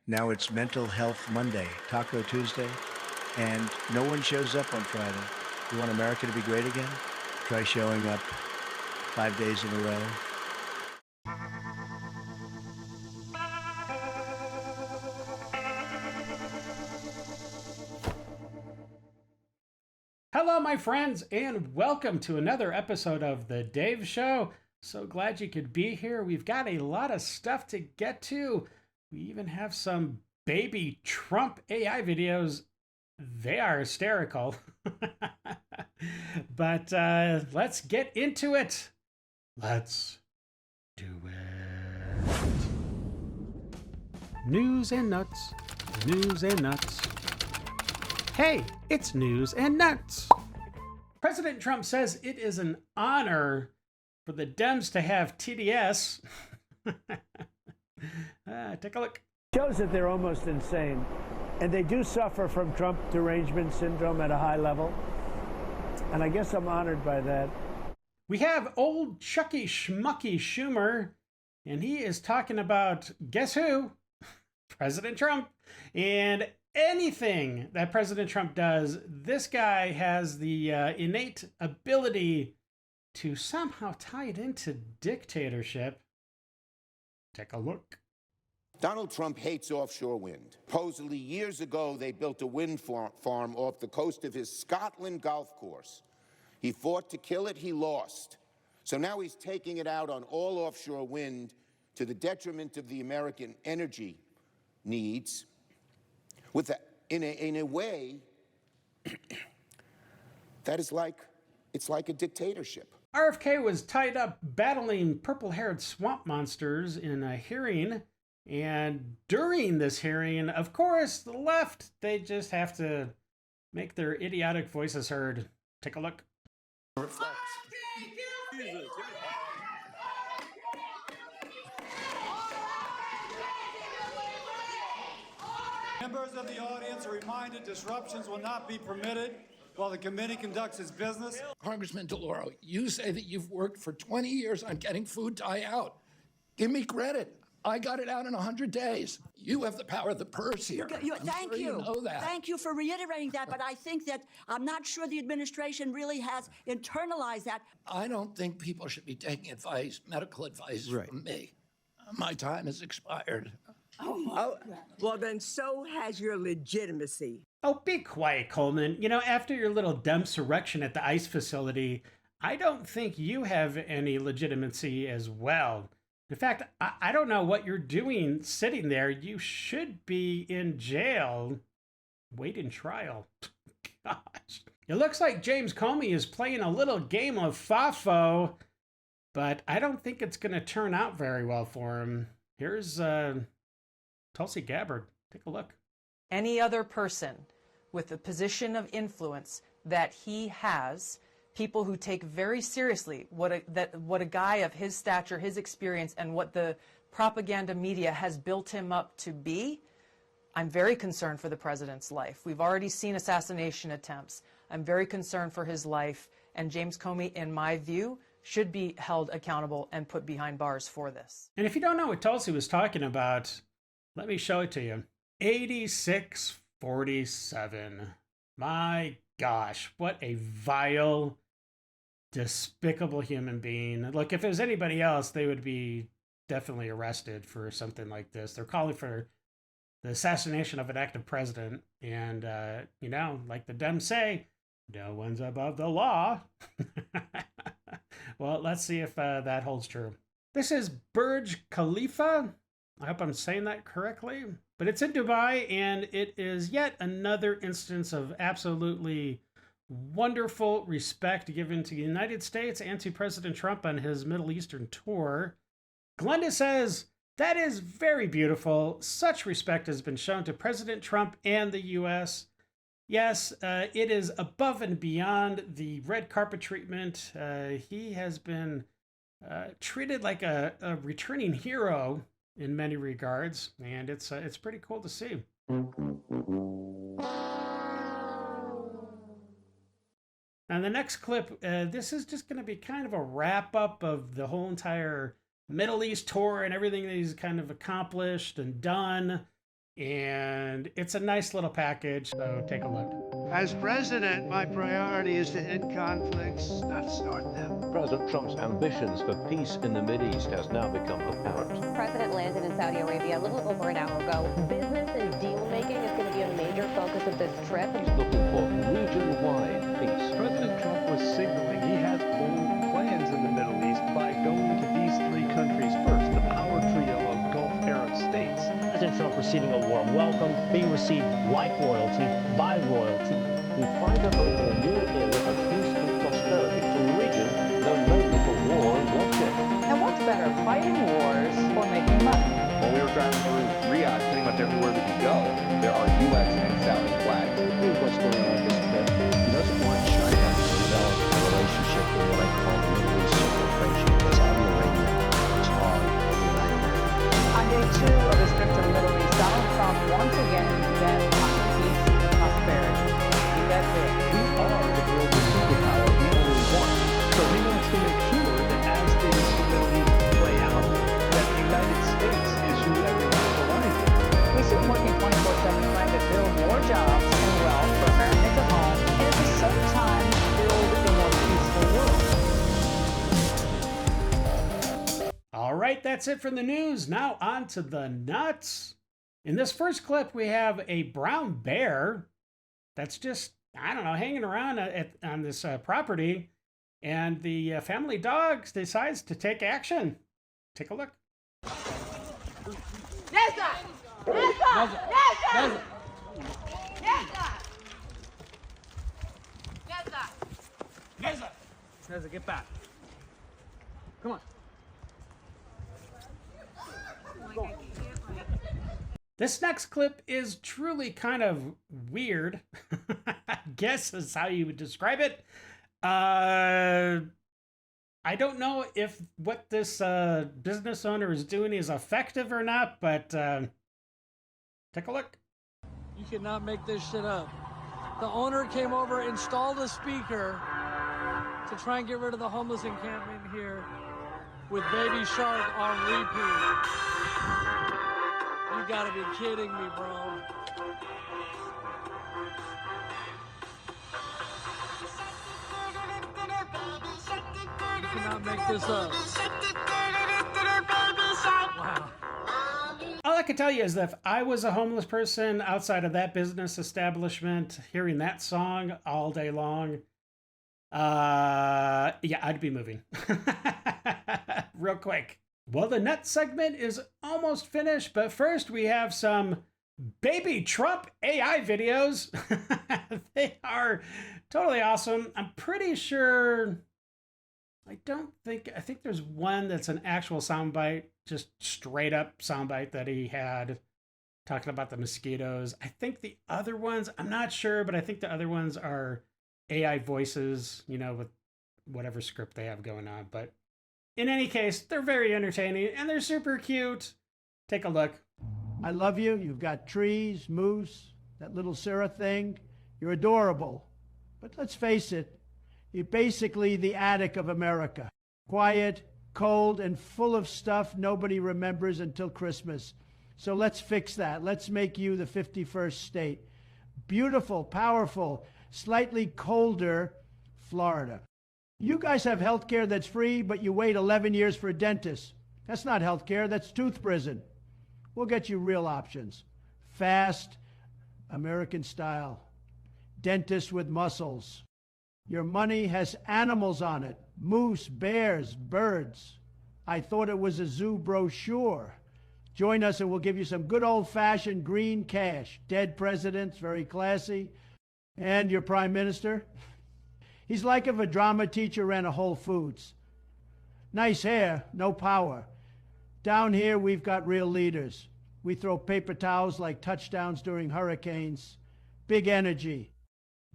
Now it's Mental Health Monday, Taco Tuesday, and no one shows up on Friday. You want America to be great again? Try showing up 5 days in a row. Hello, my friends, and welcome to another episode of The Dave Show. So glad you could be here. We've got a lot of stuff to get to. We even have some baby Trump AI videos. They are hysterical. But let's get into it. Let's do it. News and nuts. News and nuts. Hey, it's news and nuts. President Trump says it is an honor for the Dems to have TDS. Take a look. Shows that they're almost insane. And they do suffer from Trump derangement syndrome at a high level. And I guess I'm honored by that. We have old Chucky Schmucky Schumer, and he is talking about, guess who? President Trump. And anything that President Trump does, this guy has the innate ability to somehow tie it into dictatorship. Take a look. Donald Trump hates offshore wind. Supposedly, years ago, they built a wind farm off the coast of his Scotland golf course. He fought to kill it, he lost. So now he's taking it out on all offshore wind to the detriment of the American energy needs. In a way, that is it's like a dictatorship. RFK was tied up battling purple-haired swamp monsters in a hearing. And during this hearing, of course, the left, they just have to make their idiotic voices heard. Take a look. Members of the audience are reminded disruptions will not be permitted while the committee conducts its business. Congressman DeLauro, you say that you've worked for 20 years on getting food dye out. Give me credit. I got it out in 100 days. You have the power of the purse here. Thank you. You know that. Thank you for reiterating that, but I think that I'm not sure the administration really has internalized that. I don't think people should be taking advice, medical advice from me. My time has expired. Oh, well, then so has your legitimacy. Oh, be quiet, Coleman. You know, after your little Demsurrection at the ICE facility, I don't think you have any legitimacy as well. In fact, I don't know what you're doing sitting there. You should be in jail, waiting trial. Gosh. It looks like James Comey is playing a little game of Fafo, but I don't think it's going to turn out very well for him. Here's Tulsi Gabbard. Take a look. Any other person with the position of influence that he has, people who take very seriously what a guy of his stature, his experience, and what the propaganda media has built him up to be, I'm very concerned for the president's life. We've already seen assassination attempts. I'm very concerned for his life, and James Comey, in my view, should be held accountable and put behind bars for this. And if you don't know what Tulsi was talking about, let me show it to you. 8647. My gosh, what a vile, despicable human being. Look, if it was anybody else, they would be definitely arrested for something like this. They're calling for the assassination of an active president. And, you know, like the Dems say, no one's above the law. Well, let's see if that holds true. This is Burj Khalifa. I hope I'm saying that correctly. But it's in Dubai, and it is yet another instance of absolutely wonderful respect given to the United States and to President Trump on his Middle Eastern tour. Glenda says, that is very beautiful. Such respect has been shown to President Trump and the U.S. Yes, it is above and beyond the red carpet treatment. He has been treated like a returning hero in many regards, and it's pretty cool to see. And the next clip, this is just going to be kind of a wrap-up of the whole entire Middle East tour and everything that he's kind of accomplished and done. And it's a nice little package, so take a look. As president, my priority is to end conflicts, not start them. President Trump's ambitions for peace in the Mideast has now become apparent. The president landed in Saudi Arabia a little over an hour ago. Business and deal making is going to be a major focus of this trip. He's looking for region-wide peace. President Trump was signaling he has bold plans in the Middle East by going to these three countries first, the power trio of Gulf Arab states. President Trump receiving a warm welcome, being received like royalty, by royalty. We find her open a new era of peace and prosperity to a region known mainly for war and bloodshed. And what's better, fighting wars or making money? When we were driving through Riyadh, pretty much everywhere we could go, there are U.S. and Saudi flags. Here's what's going on in this trip. He doesn't want China to develop a relationship with what I call the Middle East Supernation. Saudi Arabia is hard to unite. On day 2 of his trip to the Middle East, Donald Trump once again bet on peace and prosperity. He bet big. We are the global superpower, the only one. So he wants to make sure that as things in the Middle East play out, that the United States is who everyone's aligned with. We see him working 24/7 trying to build more jobs and wealth for Americans at home, and at the same time build a more peaceful world. All right, that's it from the news. Now on to the nuts. In this first clip, we have a brown bear that's just, I don't know, hanging around on this property. And the family dog decides to take action. Take a look. Neza, get back. Come on. This next clip is truly kind of weird. I guess is how you would describe it. I don't know if what this business owner is doing is effective or not, but take a look. You cannot make this shit up. The owner came over, installed a speaker to try and get rid of the homeless encampment here with Baby Shark on repeat. You gotta be kidding me, bro. You cannot make this up. Wow. All I can tell you is that if I was a homeless person outside of that business establishment, hearing that song all day long, yeah, I'd be moving. Real quick. Well, the nut segment is almost finished, but first we have some Baby Trump AI videos. They are totally awesome. I'm pretty sure, I think there's one that's an actual soundbite, just straight up soundbite that he had talking about the mosquitoes. I think the other ones, I'm not sure, but I think the other ones are AI voices, you know, with whatever script they have going on. But in any case, they're very entertaining and they're super cute. Take a look. I love you. You've got trees, moose, that little Sarah thing. You're adorable. But let's face it, you're basically the attic of America. Quiet, cold, and full of stuff nobody remembers until Christmas. So let's fix that. Let's make you the 51st state. Beautiful, powerful, slightly colder Florida. You guys have health care that's free, but you wait 11 years for a dentist. That's not health care, that's tooth prison. We'll get you real options. Fast, American style. Dentists with muscles. Your money has animals on it. Moose, bears, birds. I thought it was a zoo brochure. Join us and we'll give you some good old-fashioned green cash. Dead presidents, very classy. And your prime minister? He's like if a drama teacher ran a Whole Foods. Nice hair, no power. Down here, we've got real leaders. We throw paper towels like touchdowns during hurricanes. Big energy.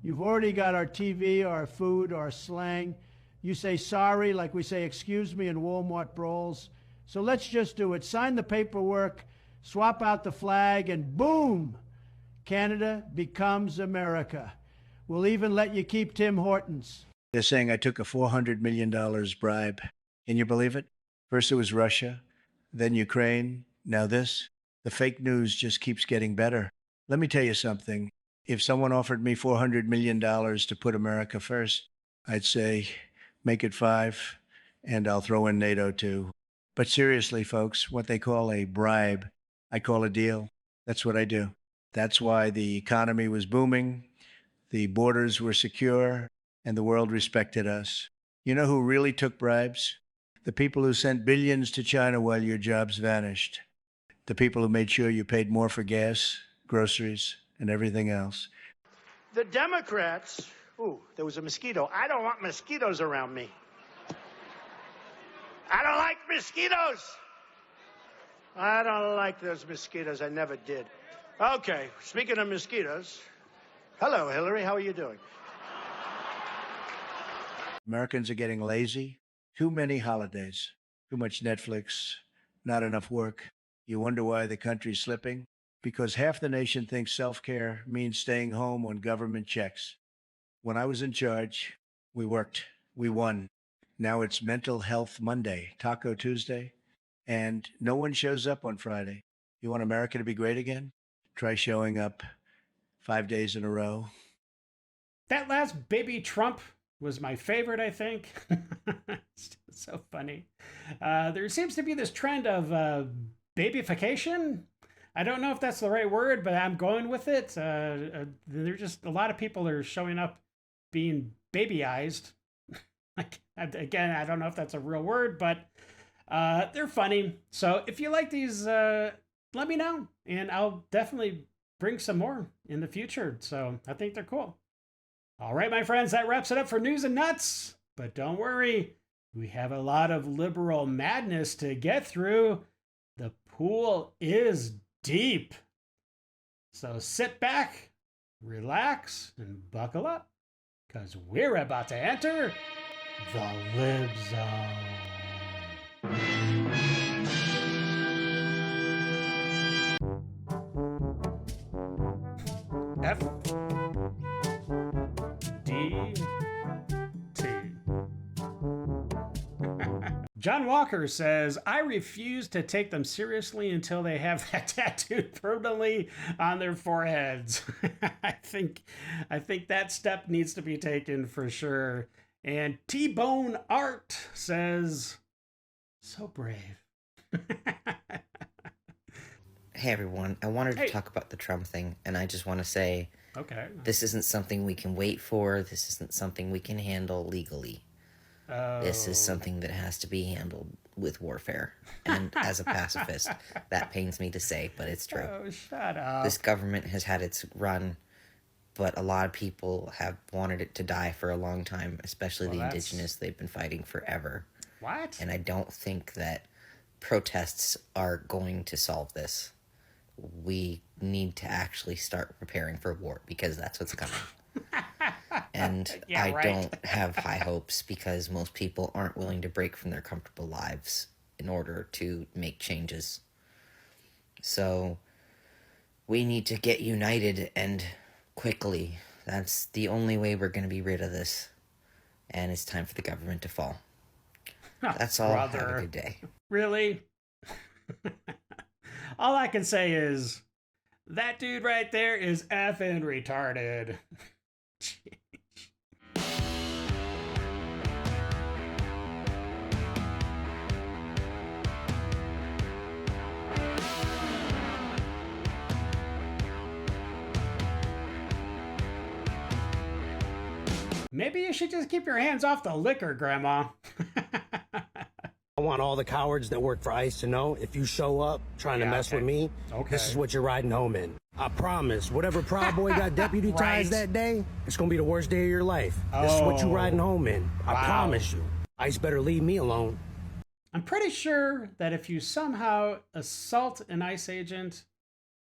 You've already got our TV, our food, our slang. You say sorry like we say excuse me in Walmart brawls. So let's just do it. Sign the paperwork, swap out the flag, and boom! Canada becomes America. We'll even let you keep Tim Hortons. They're saying I took a $400 million bribe. Can you believe it? First it was Russia, then Ukraine, now this. The fake news just keeps getting better. Let me tell you something. If someone offered me $400 million to put America first, I'd say, make it 5, and I'll throw in NATO too. But seriously, folks, what they call a bribe, I call a deal. That's what I do. That's why the economy was booming, the borders were secure, and the world respected us. You know who really took bribes? The people who sent billions to China while your jobs vanished. The people who made sure you paid more for gas, groceries, and everything else. The Democrats, ooh, there was a mosquito. I don't want mosquitoes around me. I don't like mosquitoes. I don't like those mosquitoes. I never did. Okay, speaking of mosquitoes, hello, Hillary. How are you doing? Americans are getting lazy. Too many holidays, too much Netflix, not enough work. You wonder why the country's slipping? Because half the nation thinks self-care means staying home when government checks. When I was in charge, we worked, we won. Now it's Mental Health Monday, Taco Tuesday, and no one shows up on Friday. You want America to be great again? Try showing up 5 days in a row. That last baby Trump was my favorite, I think. It's so funny. There seems to be this trend of babyfication. I don't know if that's the right word, but I'm going with it. There's just a lot of people are showing up being babyized. Again, I don't know if that's a real word, but they're funny. So if you like these, let me know, and I'll definitely bring some more in the future. So I think they're cool. All right, my friends, that wraps it up for News and Nuts. But don't worry, we have a lot of liberal madness to get through. The pool is deep. So sit back, relax, and buckle up, because we're about to enter the Lib Zone. F D T. John Walker says, I refuse to take them seriously until they have that tattooed permanently on their foreheads. I think that step needs to be taken for sure. And T-Bone Art says, so brave. Hey everyone, I wanted to talk about the Trump thing, and I just want to say, this isn't something we can wait for. This isn't something we can handle legally. This is something that has to be handled with warfare. And as a pacifist, that pains me to say, but it's true. Oh, shut up. This government has had its run, but a lot of people have wanted it to die for a long time, especially the indigenous. They've been fighting forever. What? And I don't think that protests are going to solve this. We need to actually start preparing for war, because that's what's coming. And I don't have high hopes, because most people aren't willing to break from their comfortable lives in order to make changes. So we need to get united, and quickly. That's the only way we're going to be rid of this. And it's time for the government to fall. That's all. Have a good day. Really? All I can say is, that dude right there is effing retarded. Maybe you should just keep your hands off the liquor, Grandma. I want all the cowards that work for ICE to know, if you show up trying to mess with me, this is what you're riding home in. I promise, whatever Proud Boy got deputized that day, it's going to be the worst day of your life. This is what you're riding home in. I promise you. ICE better leave me alone. I'm pretty sure that if you somehow assault an ICE agent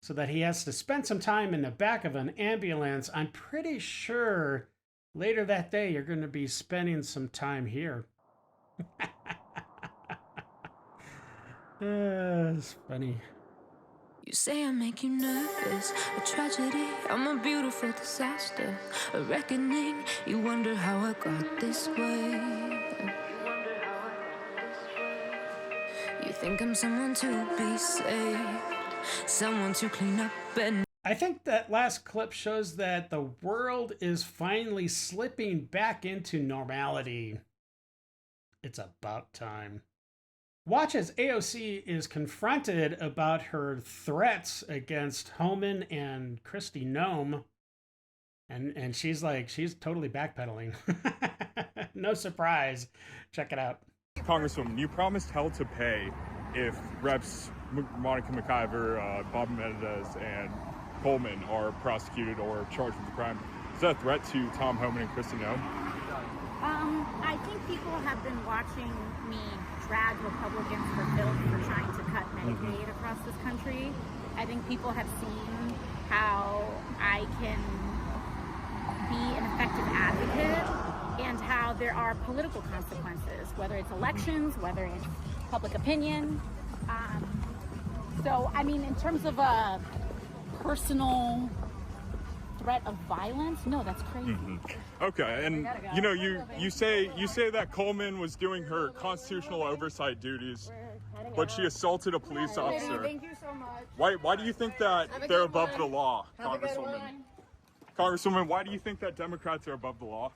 so that he has to spend some time in the back of an ambulance, I'm pretty sure later that day you're going to be spending some time here. It's funny. You say I make you nervous, a tragedy, I'm a beautiful disaster, a reckoning, you wonder how I got this way. You think I'm someone to be saved, someone to clean up and I think that last clip shows that the world is finally slipping back into normality. It's about time. Watch as AOC is confronted about her threats against Homan and Kristi Noem. And she's totally backpedaling. No surprise. Check it out. Congresswoman, you promised hell to pay if Reps Monica McIver, Bob Menendez, and Coleman are prosecuted or charged with the crime. Is that a threat to Tom Homan and Kristi Noem? I think people have been watching me drag Republicans for filth for trying to cut Medicaid across this country. I think people have seen how I can be an effective advocate and how there are political consequences, whether it's elections, whether it's public opinion. So, I mean, in terms of a personal threat of violence, no, that's crazy. Okay, and you know, you say that Coleman was doing her constitutional oversight duties, but she assaulted a police officer. Thank you so much. Why do you think that they're above the law, Congresswoman? Congresswoman, why do you think that Democrats are above the law?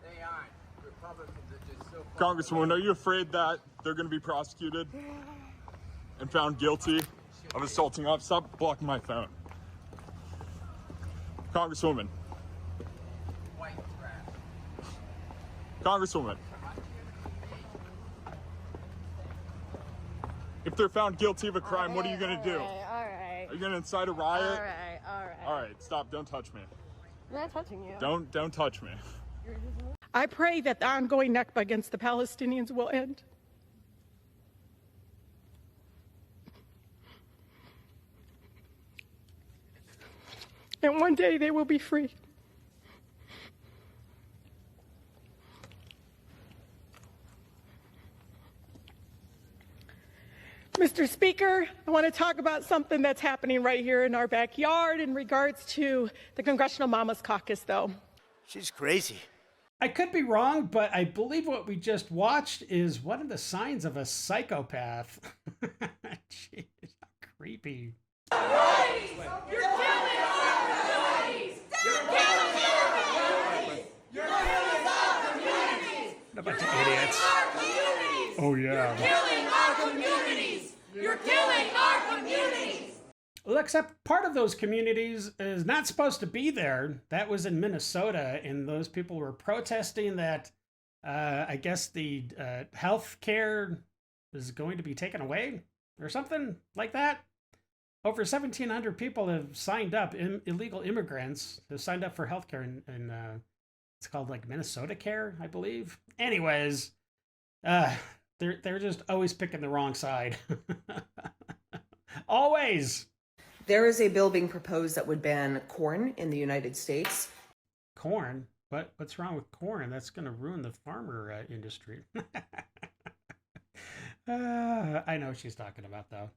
They aren't. Republicans are just so... Congresswoman, are you afraid that they're going to be prosecuted and found guilty of assaulting officers? Stop blocking my phone. Congresswoman. White trash. Congresswoman. If they're found guilty of a crime, what are you going to do? All right. Are you going to incite a riot? All right. All right, stop. Don't touch me. I'm not touching you. Don't touch me. I pray that the ongoing Nakba against the Palestinians will end. And one day they will be free. Mr. Speaker, I want to talk about something that's happening right here in our backyard in regards to the Congressional Mamas Caucus, though. She's crazy. I could be wrong, but I believe what we just watched is one of the signs of a psychopath. Jeez, how creepy. You're killing our communities! You're killing our communities! You're killing our communities! What a bunch of idiots. Oh, yeah. You're killing our communities! You're killing our communities! Well, except part of those communities is not supposed to be there. That was in Minnesota, and those people were protesting that, I guess, the health care is going to be taken away or something like that. Over 1,700 people have signed up, illegal immigrants have signed up for health care in it's called like Minnesota Care, I believe. Anyways, they're just always picking the wrong side. Always. There is a bill being proposed that would ban corn in the United States. Corn? What's wrong with corn? That's going to ruin the farmer industry. I know what she's talking about, though.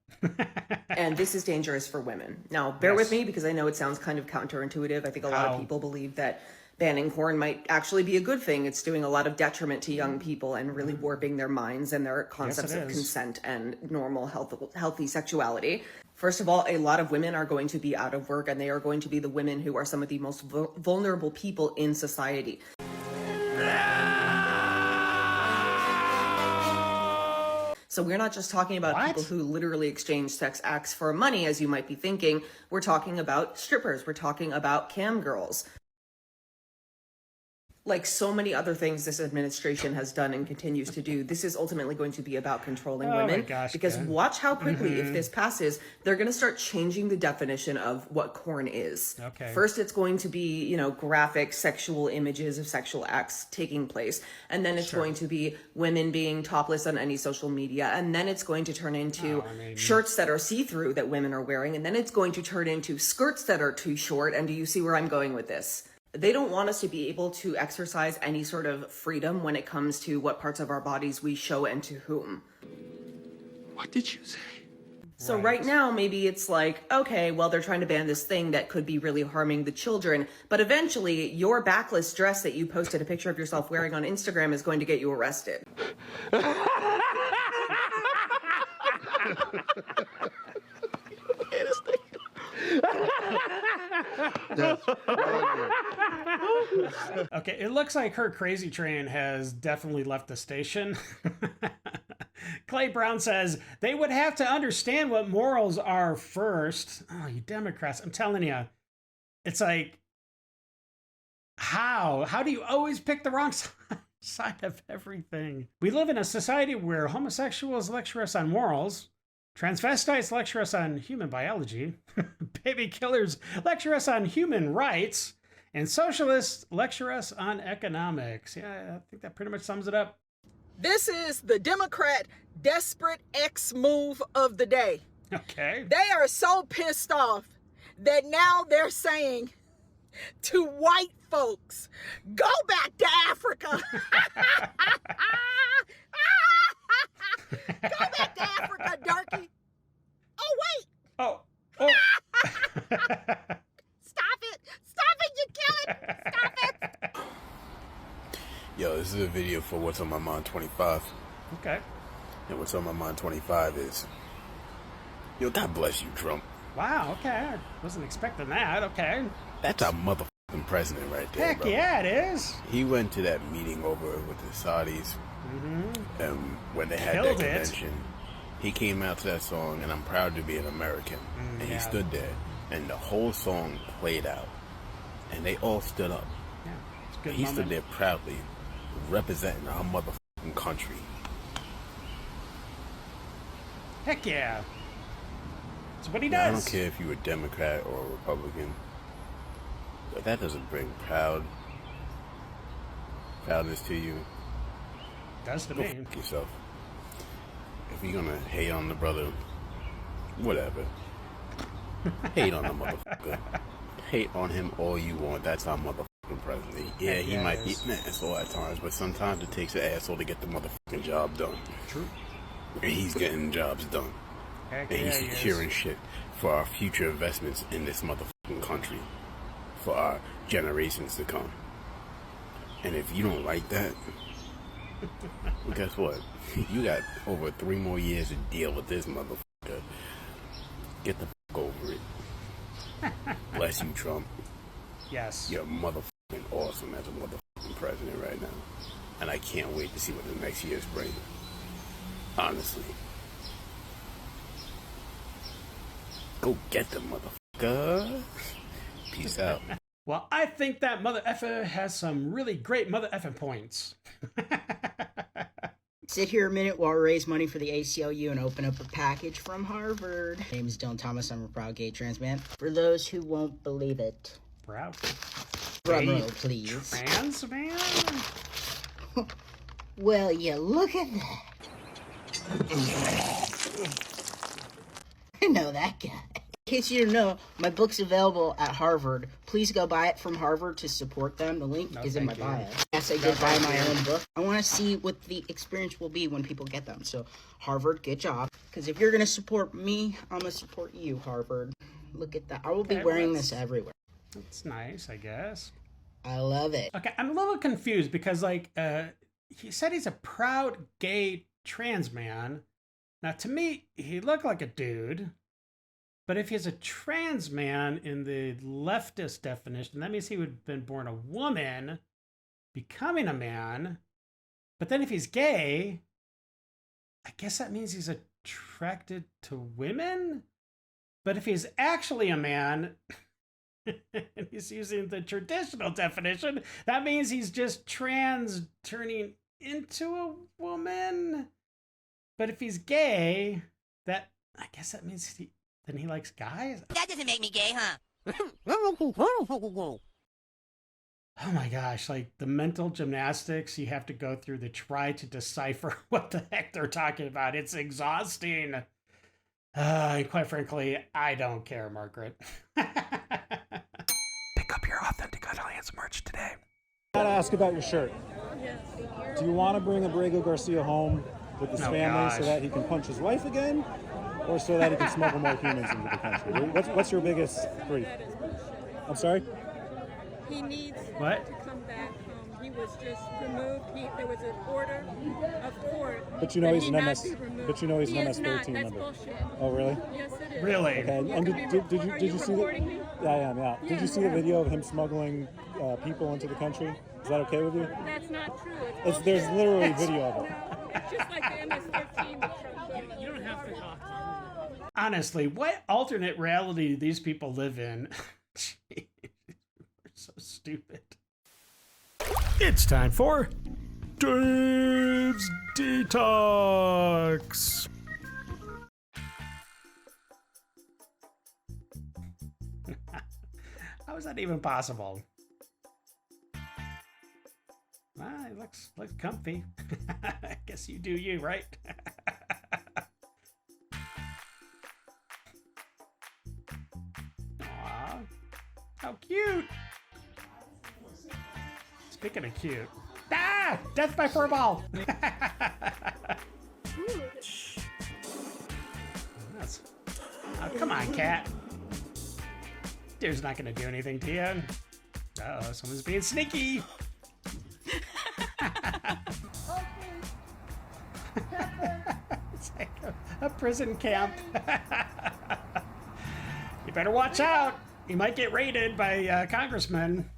And this is dangerous for women. Now, bear with me because I know it sounds kind of counterintuitive. I think a lot of people believe that banning corn might actually be a good thing. It's doing a lot of detriment to young people and really warping their minds and their concepts of consent and normal, healthy sexuality. First of all, a lot of women are going to be out of work, and they are going to be the women who are some of the most vulnerable people in society. So we're not just talking about people who literally exchange sex acts for money, as you might be thinking. We're talking about strippers. We're talking about cam girls. Like so many other things this administration has done and continues to do, this is ultimately going to be about controlling women. Because watch how quickly, if this passes, they're going to start changing the definition of what corn is. First, it's going to be, graphic sexual images of sexual acts taking place. And then it's going to be women being topless on any social media. And then it's going to turn into shirts that are see-through that women are wearing. And then it's going to turn into skirts that are too short. And do you see where I'm going with this? They don't want us to be able to exercise any sort of freedom when it comes to what parts of our bodies we show and to whom. What did you say? So right now, maybe it's like, okay, well, they're trying to ban this thing that could be really harming the children. But eventually, your backless dress that you posted a picture of yourself wearing on Instagram is going to get you arrested. Okay, it looks like her crazy train has definitely left the station. Clay Brown says, they would have to understand what morals are first. Oh, you Democrats. I'm telling you, it's like, how? How do you always pick the wrong side of everything? We live in a society where homosexuals lecture us on morals, transvestites lecture us on human biology, baby killers lecture us on human rights, and socialists lecture us on economics. Yeah, I think that pretty much sums it up. This is the Democrat desperate X move of the day. Okay. They are so pissed off that now they're saying to white folks, go back to Africa. Go back to Africa, darky. Oh, wait. Oh. Stop it. Stop it. You kill it. Stop it. Yo, this is a video for What's on My Mind 25. Okay. And What's on My Mind 25 is, yo, God bless you, Trump. Wow, okay. I wasn't expecting that. Okay. That's our motherfucking president right there, Heck bro. yeah, it is. He went to that meeting over with the Saudis, and when they had that Killed it. convention, he came out to that song, and I'm proud to be an American. And he stood there, and the whole song played out, and they all stood up. Yeah, it's a good And he moment. stood there proudly, representing our motherfucking country. Heck yeah. That's what he Now, does. I don't care if you're a Democrat or a Republican, but that doesn't bring proudness to you. Does to Go me. fuck yourself. If you're gonna hate on the brother, whatever. Hate on the motherfucker. Hate on him all you want. That's our motherfucking president. Yeah, he might be an asshole at times, but sometimes it takes an asshole to get the motherfucking job done. True. And he's getting jobs done. Heck And yeah, he's he is. securing shit for our future investments in this motherfucking country. For our generations to come. And if you don't like that, well, guess what? You got over 3 more years to deal with this motherfucker. Get the fuck over it. Bless you, Trump. Yes. You're motherfucking awesome as a motherfucking president right now. And I can't wait to see what the next year's bring. Honestly. Go get the motherfucker. Peace out. Well, I think that mother effer has some really great mother effing points. Sit here a minute while I raise money for the ACLU and open up a package from Harvard. My name is Dylan Thomas. I'm a proud gay trans man. For those who won't believe it. Proud. Drum roll, please. Trans man? Well, you look at that. I know that guy. In case you didn't know, my book's available at Harvard. Please go buy it from Harvard to support them. The link is in my bio. Yes, I did buy my own book. I want to see what the experience will be when people get them. So, Harvard, good job. Because if you're going to support me, I'm going to support you, Harvard. Look at that. I will be wearing this everywhere. That's nice, I guess. I love it. Okay, I'm a little confused because, like, he said he's a proud gay trans man. Now, to me, he looked like a dude. But if he's a trans man in the leftist definition, that means he would have been born a woman, becoming a man. But then if he's gay, I guess that means he's attracted to women? But if he's actually a man, and he's using the traditional definition, that means he's just trans turning into a woman. But if he's gay, I guess that means then he likes guys? That doesn't make me gay, huh? Oh my gosh, like the mental gymnastics you have to go through to try to decipher what the heck they're talking about. It's exhausting. Quite frankly, I don't care, Margaret. Pick up your Authentic Alliance merch today. I gotta ask about your shirt. Do you want to bring Abrego Garcia home with his family so that he can punch his wife again? Or so that he can smuggle more humans into the country? What's your biggest grief? I'm sorry? He needs what? to come back home. He was just removed. There was an order of court. But you know he's an MS. Be removed. But you know he's He an is not. MS-13 That's member. bullshit. Oh really? Yes, it is. Really? Okay. And did you see recording the? me? Yeah, I am. Yeah. Did you see the video of him smuggling people into the country? Is that okay with you? That's not true. There's literally video of it. No, it's just like the MS-13 that Trump. You don't have to talk to me. Honestly, what alternate reality do these people live in? Jeez, we're so stupid. It's time for Dave's Detox. How is that even possible? It looks comfy. I guess you do you, right? Aw, how cute! Speaking of cute, death by furball. Oh, come on, cat. Deer's not gonna do anything to you. Uh-oh, someone's being sneaky. It's like a prison camp. You better watch out. You might get raided by congressmen.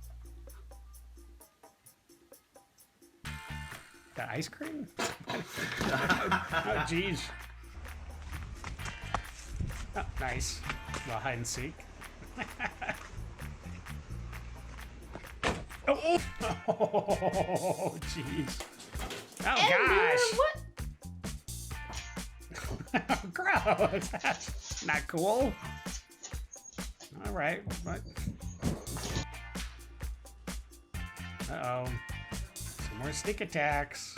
Got ice cream? Oh, geez. Oh, nice. Well, hide and seek. Oh, jeez. Oh, gosh. Gross. That's not cool. All right. What? Uh-oh. Some more sneak attacks.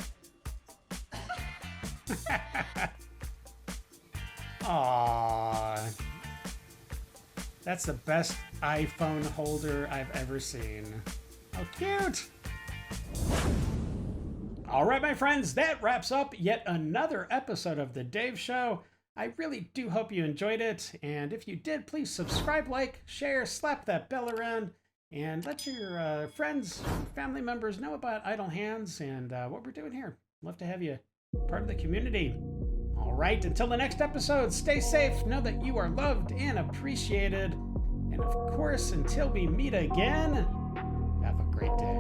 Aww. That's the best iPhone holder I've ever seen. How cute! All right, my friends, that wraps up yet another episode of The Dave Show. I really do hope you enjoyed it, and if you did, please subscribe, like, share, slap that bell around, and let your friends and family members know about Idle Hands and what we're doing here. Love to have you part of the community. All right, until the next episode, stay safe, know that you are loved and appreciated, and of course, until we meet again, have a great day.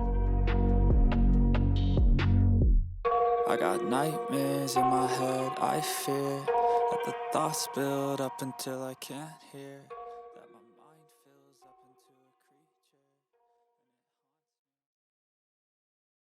I got nightmares in my head, I fear that the thoughts build up until I can't hear.